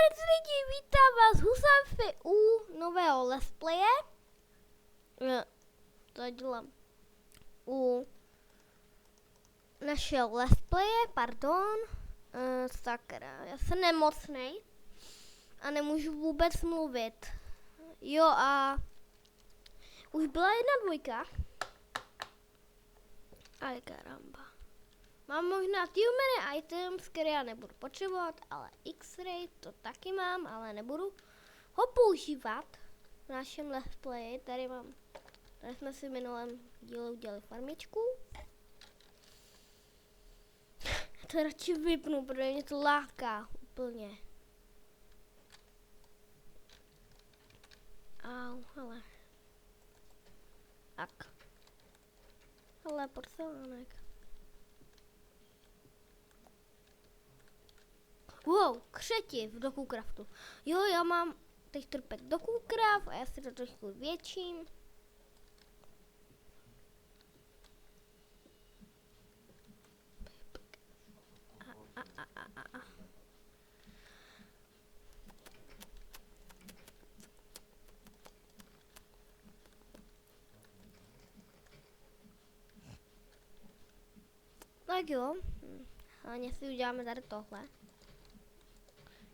Čus lidi, vítám vás Husafy u nového let's playe. To dělám u našeho let's playe, pardon. Sakra, já jsem nemocnej a nemůžu vůbec mluvit. Jo a už byla 1-2. Ale karamba. Mám možná ty human items, které já nebudu potřebovat, ale X-ray to taky mám, ale nebudu ho používat v našem let's playi. Tady jsme si v minulém díle udělali farmičku. To radši vypnu, protože mě to láká úplně. Au, hele. Tak. Hele, porcelánek. Wow, křetiv do Cookcraftu. Jo, já mám teď trpek do Cookcraft a já si to trošku větším. Tak jo, hlavně si uděláme tady tohle.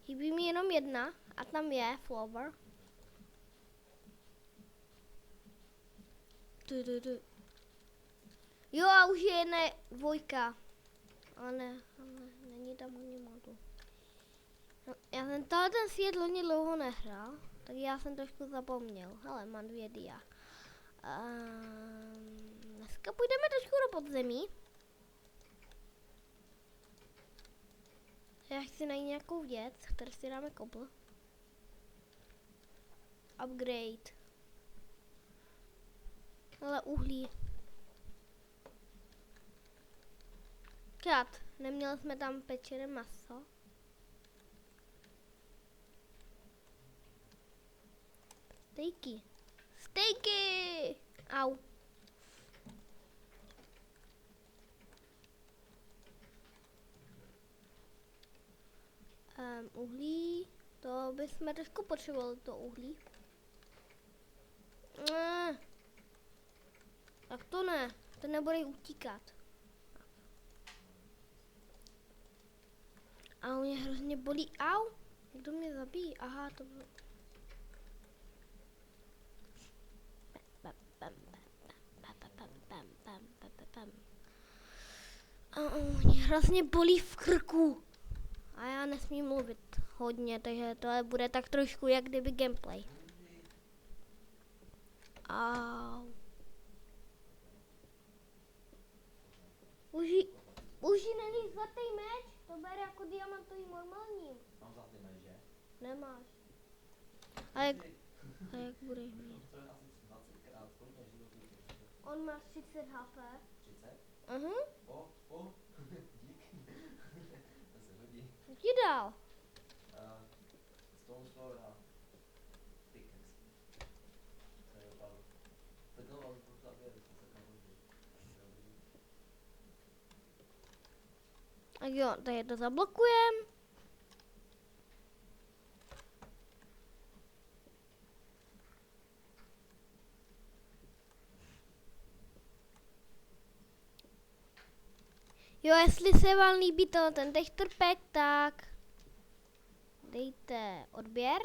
Chybí mi jenom jedna a tam je flower. Jo a už je 1-2. Ale není tam ani modu. No, já jsem ten svět loni dlouho nehrál, tak já jsem trošku zapomněl. Hele, mám 2 dia. Dneska půjdeme trošku do podzemí. Já chci najít nějakou věc, kterou si dáme kopl. Upgrade. Ale uhlí. Kat, neměli jsme tam pečené maso. Stejky. Stejky! Au. Uhlí, to bychom trošku potřebovali, to uhlí. Tak to ne, to nebude utíkat. A mě hrozně bolí, au, kdo mě zabíjí, aha, to bylo. Mě hrozně bolí v krku. A já nesmím mluvit hodně, takže to bude tak trošku jak kdyby gameplay. Au. Už není zlatý meč, to bere jako diamantový normální. Mám zlatý meč, že? Nemáš. A jak budeš mít? To je asi 20krát, kolik je životů? On má 30 HP. 30? Dík. To se hodí. Co ti dal? Stone sword a pickaxe. To je opravdu. Tak to mám pro tebe, to se tam hodí. Tak jo, tady to zablokujem. Jo, jestli se vám líbí ten texturpack, tak dejte odběr.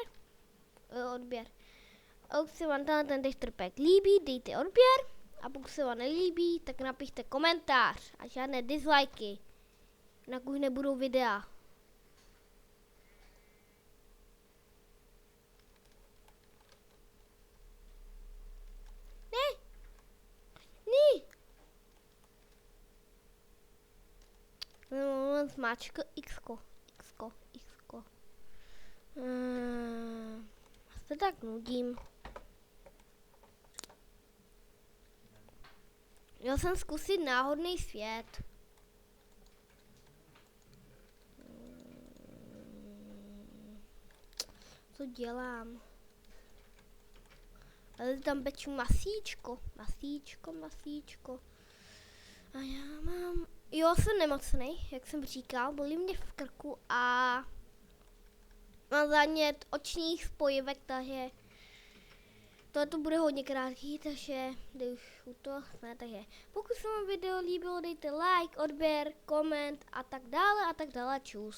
A pokud se vám ten texturpack líbí, dejte odběr. A pokud se vám nelíbí, tak napište komentář a žádné disliky. Jinak už nebudou videa. Ne. Zmáčko X-ko. Se tak nudím. Měl jsem zkusit náhodný svět. Co dělám? Ale tam peču masíčko. A já mám... Jo, jsem nemocnej, jak jsem říkal, bolí mě v krku a mám zánět očních spojivek, takže to bude hodně krátký, takže už u toho ne, takže pokud se vám video líbilo, dejte like, odběr, koment a tak dále, čus.